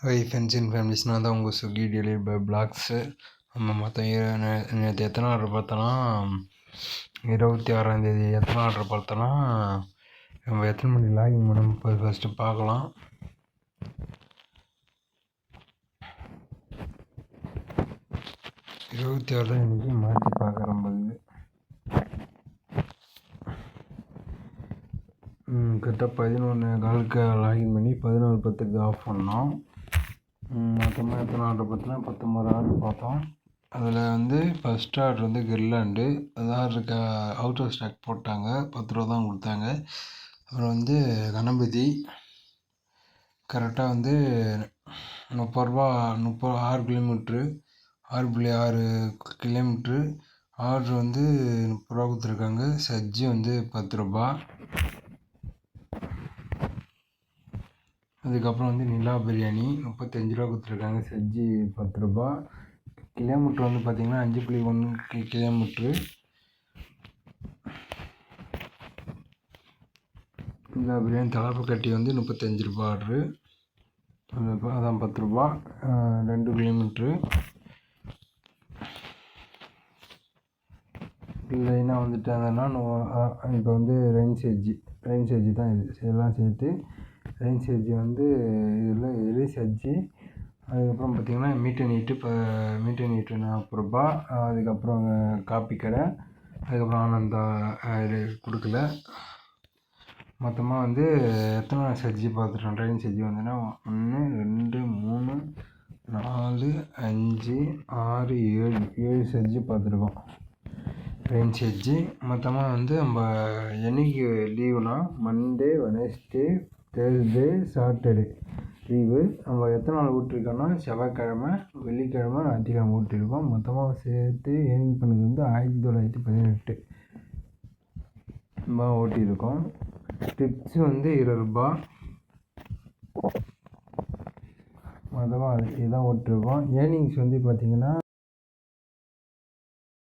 Hi friends and families, நான் தான் உங்கள் ஸ்விக்கி டெலிவரி பாய் பிளாக்ஸு. நம்ம மொத்தம் நேற்று எத்தனை ஆர்டர் பார்த்தோன்னா 26ஆந்தேதி எத்தனை ஆர்டர் பார்த்தோன்னா நம்ம எத்தனை மணி லாகின் பண்ண ஃபஸ்ட்டு பார்க்கலாம். இருபத்தி ஆறு தான் இன்றைக்கி மாற்றி பார்க்குறேன். கிட்ட 11:15 லாகின் பண்ணி 11:10 ஆஃப் பண்ணோம். மொத்தமாக எத்தனை ஆர்டர் பார்த்தோன்னா 19 ஆர்டர் பார்த்தோம். அதில் ஃபஸ்ட் ஆர்டர் கிர்லாண்டு, அது ஆர்டருக்கு அவுட் ஆஃப் ஸ்டாக் போட்டாங்க, 10 ரூபா தான் கொடுத்தாங்க. அப்புறம் கணபதி கரெக்டாக 30 ரூபா, 6 கிலோமீட்ரு, 6.6 கிலோமீட்ரு ஆர்டர் 30 ரூபா கொடுத்துருக்காங்க. சஜ்ஜி 10 ரூபா. அதுக்கப்புறம் நிலா பிரியாணி 35 ரூபா கொடுத்துருக்காங்க. சஜ்ஜி 10 ரூபா. கிலோமீட்ரு பார்த்திங்கன்னா 5.1 கிலோமீட்ரு. நிலா பிரியாணி தலப்பக்கட்டி 35 ரூபா ஆர்டரு, அதான் 10 ரூபா, 2 கிலோமீட்ரு. இல்லைன்னா இப்போ ரெயின் சஜ்ஜி தான் இது எல்லாம் சேர்த்து. ரெயின் சஜ்ஜி இதில் எலி சஜ்ஜி. அதுக்கப்புறம் பார்த்திங்கன்னா மீட்டர் நீட்டு 40 ரூபா. அதுக்கப்புறம் காப்பி கடை, அதுக்கப்புறம் ஆனந்தா இது கொடுக்கல. மொத்தமாக எத்தனை சஜ்ஜி பார்த்துட்டோம். ரெயின் சஜ்ஜி 1 2 3 4 5 6 7 சஜ்ஜி பார்த்துருக்கோம். ரெயின் சஜ்ஜி மொத்தமாக நம்ம என்னைக்கு லீவுனா Monday, Wednesday, Thursday, Saturday leave. நம்ம எத்தனை நாள் விட்டுருக்கோன்னா செவ்வாய்க்கிழமை, வெள்ளிக்கிழமை, ஞாயிற்றுக்கிழமை விட்டுருக்கோம். மொத்தமாக சேர்த்து ஏர்னிங் பண்ணது 1918 ரூபா ஓட்டியிருக்கோம். டிப்ஸு 20 ரூபா. மொத்தமாக இதுதான் ஓட்டிருக்கோம். ஏர்னிங்ஸ் பார்த்திங்கன்னா